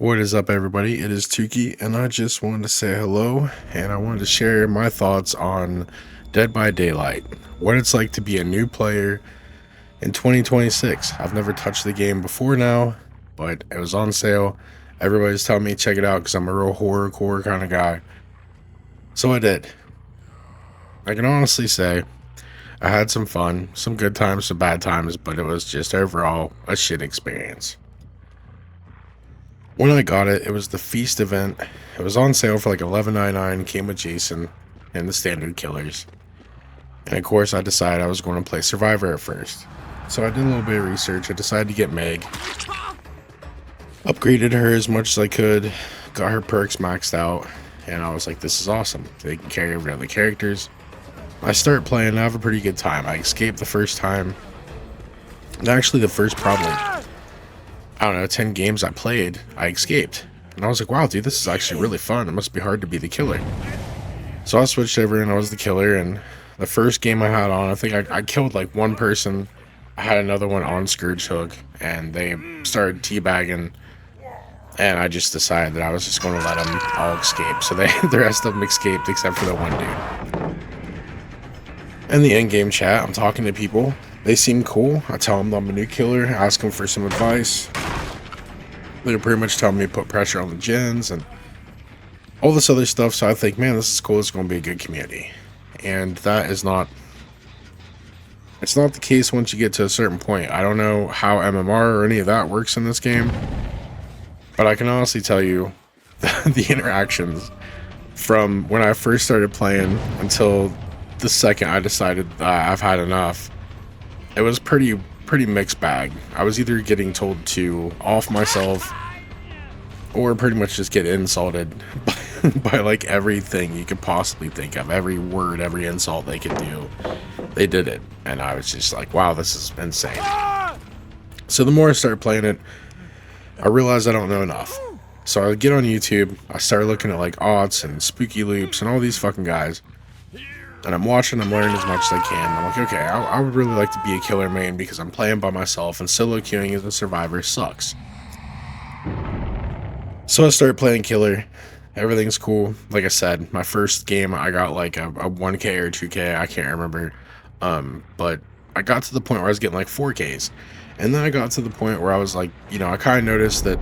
What is up, everybody? It is Tuki, and I just wanted to say hello, and I wanted to share my thoughts on Dead by Daylight, what it's like to be a new player in 2026. I've never touched the game before now, but it was on sale. Everybody's telling me check it out because I'm a real horrorcore kind of guy. So I did. I can honestly say I had some fun, some good times, some bad times, but it was just overall a shit experience. When I got it, it was the Feast event. It was on sale for like 11.99. Came with Jason and the standard killers. And of course, I decided I was going to play Survivor at first. So I did a little bit of research. I decided to get Meg. Upgraded her as much as I could. Got her perks maxed out. And I was like, this is awesome. They can carry over to other characters. I start playing. I have a pretty good time. I escaped the first time. And actually, the first probably, I don't know, 10 games I played, I escaped. And I was like, wow, dude, this is actually really fun. It must be hard to be the killer. So I switched over and I was the killer. And the first game I had on, I think I killed like one person. I had another one on Scourge Hook, and they started teabagging. And I just decided that I was just going to let them all escape. So the rest of them escaped except for the one dude. In the end-game chat, I'm talking to people. They seem cool. I tell them I'm a new killer, ask them for some advice. They're pretty much telling me to put pressure on the gens and all this other stuff. So I think, man, this is cool. It's going to be a good community. And that is not... It's not the case once you get to a certain point. I don't know how MMR or any of that works in this game. But I can honestly tell you the interactions from when I first started playing until the second I decided I've had enough. It was pretty mixed bag. I was either getting told to off myself or pretty much just get insulted by like everything you could possibly think of. Every word, every insult they could do, they did it. And I was just like, wow, this is insane. So the more I started playing it, I realized I don't know enough. So I get on YouTube, I started looking at like Aughts and Spooky Loops and all these fucking guys. And I'm watching, I'm learning as much as I can. I'm like, okay, I would really like to be a killer main because I'm playing by myself and solo queuing as a survivor sucks. So I started playing killer. Everything's cool. Like I said, my first game I got like a 1K or 2K, I can't remember. But I got to the point where I was getting like 4Ks. And then I got to the point where I was like, I kind of noticed that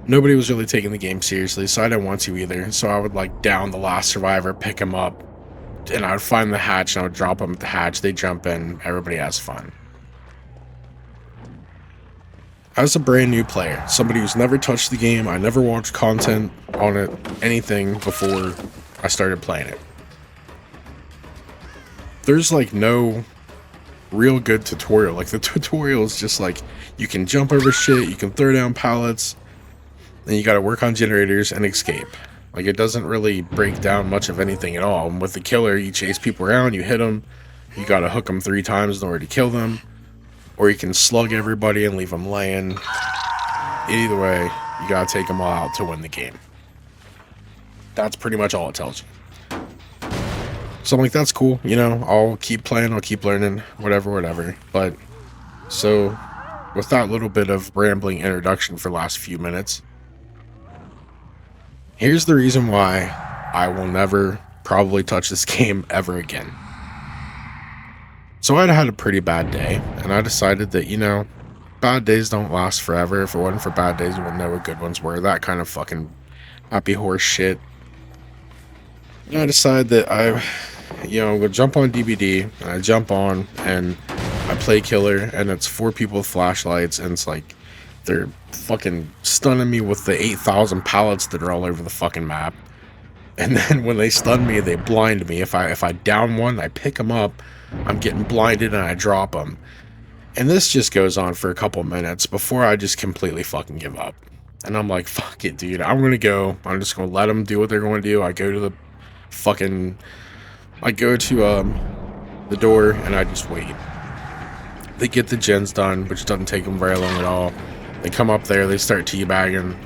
nobody was really taking the game seriously, so I didn't want to either. So I would like down the last survivor, pick him up, and I would find the hatch and I would drop them at the hatch. They jump in, everybody has fun. I was a brand new player, somebody who's never touched the game. I never watched content on it, anything before I started playing it. There's like no real good tutorial. Like the tutorial is just like you can jump over shit, you can throw down pallets, and you got to work on generators and escape. Like, it doesn't really break down much of anything at all. And with the killer, you chase people around, you hit them, you gotta hook them 3 times in order to kill them, or you can slug everybody and leave them laying. Either way, you gotta take them all out to win the game. That's pretty much all it tells you. So I'm like, that's cool, I'll keep playing, I'll keep learning, whatever. But, so, with that little bit of rambling introduction for the last few minutes, here's the reason why I will never probably touch this game ever again. So I'd had a pretty bad day, and I decided that, bad days don't last forever. If it wasn't for bad days, you wouldn't know what good ones were. That kind of fucking happy horse shit. And I decided that I'm gonna jump on DBD, and I jump on, and I play killer, and it's 4 people with flashlights, and it's like, they're fucking stunning me with the 8,000 pallets that are all over the fucking map. And then when they stun me, they blind me. If I down one, I pick them up, I'm getting blinded and I drop them. And this just goes on for a couple minutes before I just completely fucking give up. And I'm like, fuck it, dude. I'm just gonna let them do what they're going to do. I go to the door and I just wait. They get the gens done, which doesn't take them very long at all. They come up there, they start teabagging,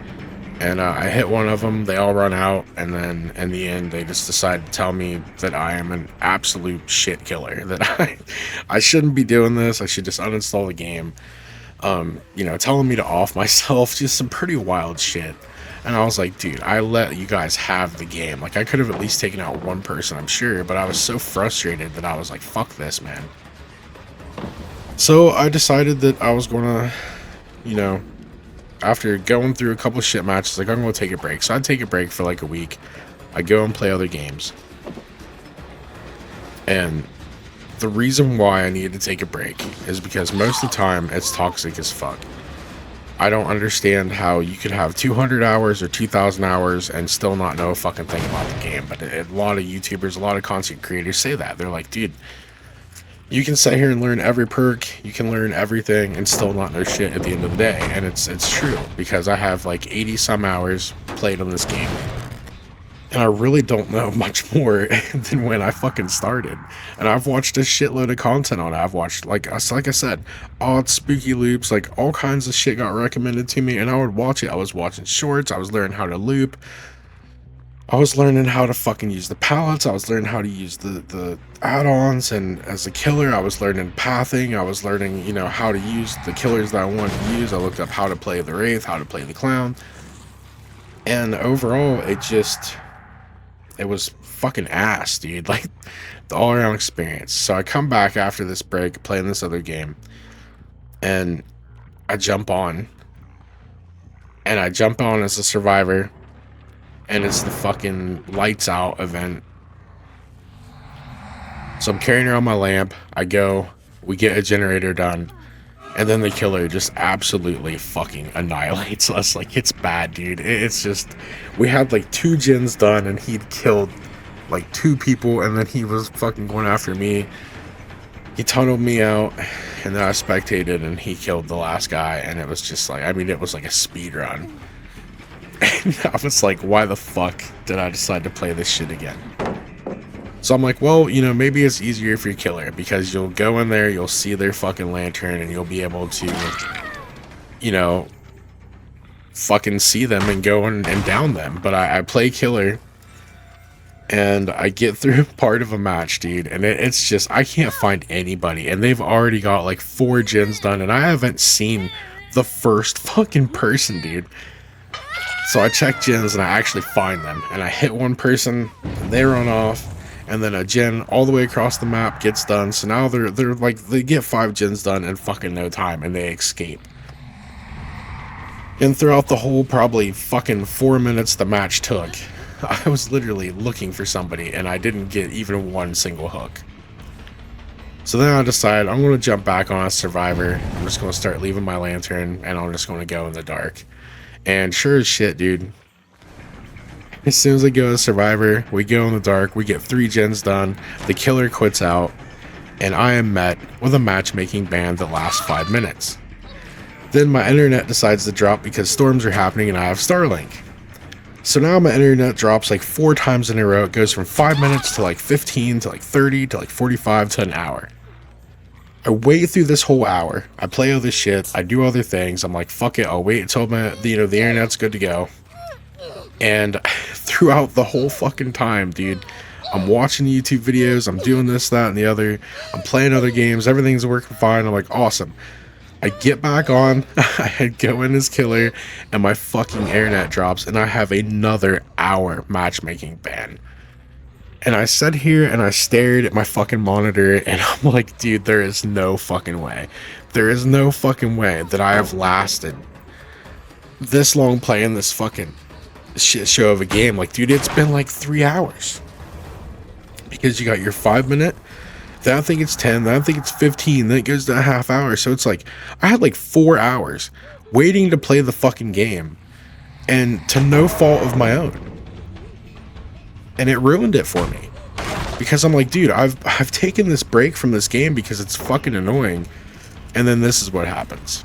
and I hit one of them, they all run out, and then in the end, they just decide to tell me that I am an absolute shit killer, that I shouldn't be doing this, I should just uninstall the game. you know, telling me to off myself, just some pretty wild shit. And I was like, dude, I let you guys have the game. Like, I could have at least taken out one person, I'm sure, but I was so frustrated that I was like, fuck this, man. So I decided that I was gonna, you know, after going through a couple shit matches, like, I'm gonna take a break. So I'd take a break for like a week. I go and play other games. And the reason why I needed to take a break is because most of the time it's toxic as fuck. I don't understand how you could have 200 hours or 2,000 hours and still not know a fucking thing about the game. But a lot of YouTubers, a lot of content creators say that. They're like, dude, you can sit here and learn every perk, you can learn everything and still not know shit at the end of the day. And it's true, because I have like 80 some hours played on this game. And I really don't know much more than when I fucking started. And I've watched a shitload of content on it. I've watched, like I said, odd spooky loops, like all kinds of shit got recommended to me, and I would watch it. I was watching shorts, I was learning how to loop, I was learning how to fucking use the pallets, I was learning how to use the add-ons, and as a killer, I was learning pathing, I was learning, you know, how to use the killers that I wanted to use. I looked up how to play the Wraith, how to play the Clown, and overall, it was fucking ass, dude. Like, the all-around experience. So I come back after this break, playing this other game, and I jump on. And I jump on as a survivor, and it's the fucking lights out event. So I'm carrying around my lamp. I go, we get a generator done, and then the killer just absolutely fucking annihilates us. Like, it's bad, dude. It's just, we had like 2 gens done, and he'd killed like 2 people, and then he was fucking going after me. He tunneled me out, and then I spectated, and he killed the last guy, and it was just like, I mean, it was like a speed run. And I was like, why the fuck did I decide to play this shit again? So I'm like, well, you know, maybe it's easier if you're killer, because you'll go in there, you'll see their fucking lantern, and you'll be able to, you know, fucking see them and go and down them. But I play killer, and I get through part of a match, dude, and it's just, I can't find anybody, and they've already got like 4 gens done, and I haven't seen the first fucking person, dude. So I check gens, and I actually find them, and I hit one person, and they run off, and then a gen all the way across the map gets done. So now they're like, they get 5 gens done in fucking no time, and they escape. And throughout the whole probably fucking 4 minutes the match took, I was literally looking for somebody, and I didn't get even one single hook. So then I decided I'm going to jump back on a survivor. I'm just going to start leaving my lantern, and I'm just going to go in the dark. And sure as shit, dude, as soon as I go to survivor, we go in the dark, we get 3 gens done, the killer quits out, and I am met with a matchmaking ban that lasts 5 minutes. Then my internet decides to drop because storms are happening and I have Starlink. So now my internet drops like 4 times in a row. It goes from 5 minutes to like 15 to like 30 to like 45 to an hour. I wait through this whole hour. I play other shit. I do other things. I'm like, fuck it. I'll wait until the internet's good to go. And throughout the whole fucking time, dude, I'm watching YouTube videos. I'm doing this, that, and the other. I'm playing other games. Everything's working fine. I'm like, awesome. I get back on. I go in as killer, and my fucking internet drops, and I have another hour matchmaking ban. And I sat here and I stared at my fucking monitor, and I'm like, dude, there is no fucking way. There is no fucking way that I have lasted this long playing this fucking shit show of a game. Like, dude, it's been like 3 hours. Because you got your 5 minute, then I think it's 10, then I think it's 15, then it goes to a half hour. So it's like, I had like 4 hours waiting to play the fucking game, and to no fault of my own. And it ruined it for me, because I'm like, dude, I've taken this break from this game because it's fucking annoying, and then this is what happens.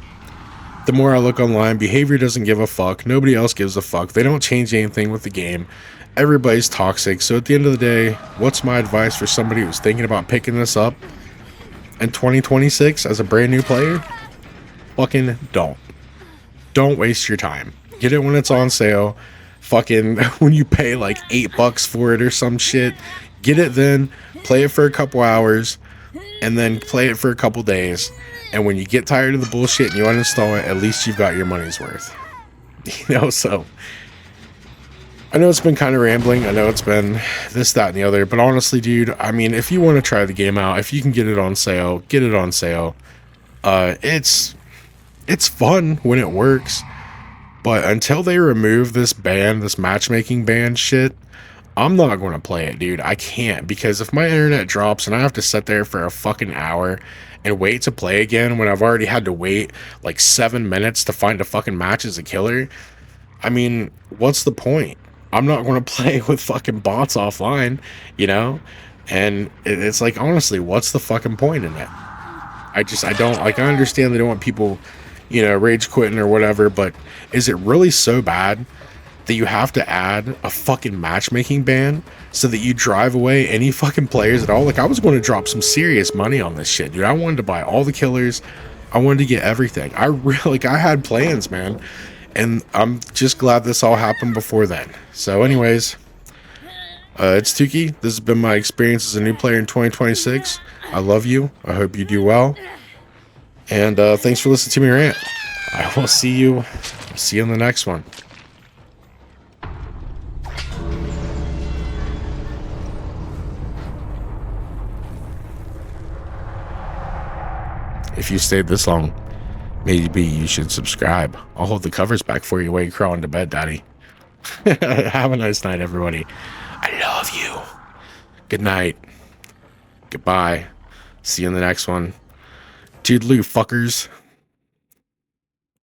The more I look online, behavior doesn't give a fuck, nobody else gives a fuck, they don't change anything with the game, everybody's toxic. So at the end of the day, what's my advice for somebody who's thinking about picking this up in 2026 as a brand new player? Fucking don't waste your time. Get it when it's on sale. Fucking when you pay like $8 for it or some shit, get it then, play it for a couple hours, and then play it for a couple days, And when you get tired of the bullshit and you uninstall it, at least you've got your money's worth. You know, so I know it's been kind of rambling. I know it's been this, that, and the other. But honestly, dude, I mean, if you want to try the game out, if you can get it on sale, get it on sale. It's fun when it works. But until they remove this ban, this matchmaking ban shit, I'm not going to play it, dude. I can't, because if my internet drops and I have to sit there for a fucking hour and wait to play again when I've already had to wait like 7 minutes to find a fucking match as a killer, I mean, what's the point? I'm not going to play with fucking bots offline, you know? And it's like, honestly, what's the fucking point in it? I don't, like, I understand they don't want people, you know, rage quitting or whatever, but is it really so bad that you have to add a fucking matchmaking ban so that you drive away any fucking players at all? Like, I was going to drop some serious money on this shit, dude. I wanted to buy all the killers. I wanted to get everything. I really, like, I had plans, man. And I'm just glad this all happened before then. So anyways, it's Tukey. This has been my experience as a new player in 2026. I love you. I hope you do well. And thanks for listening to me rant. I will see you in the next one. If you stayed this long, maybe you should subscribe. I'll hold the covers back for you while you crawl into bed, daddy. Have a nice night, everybody. I love you. Good night. Goodbye. See you in the next one. Toodaloo, fuckers.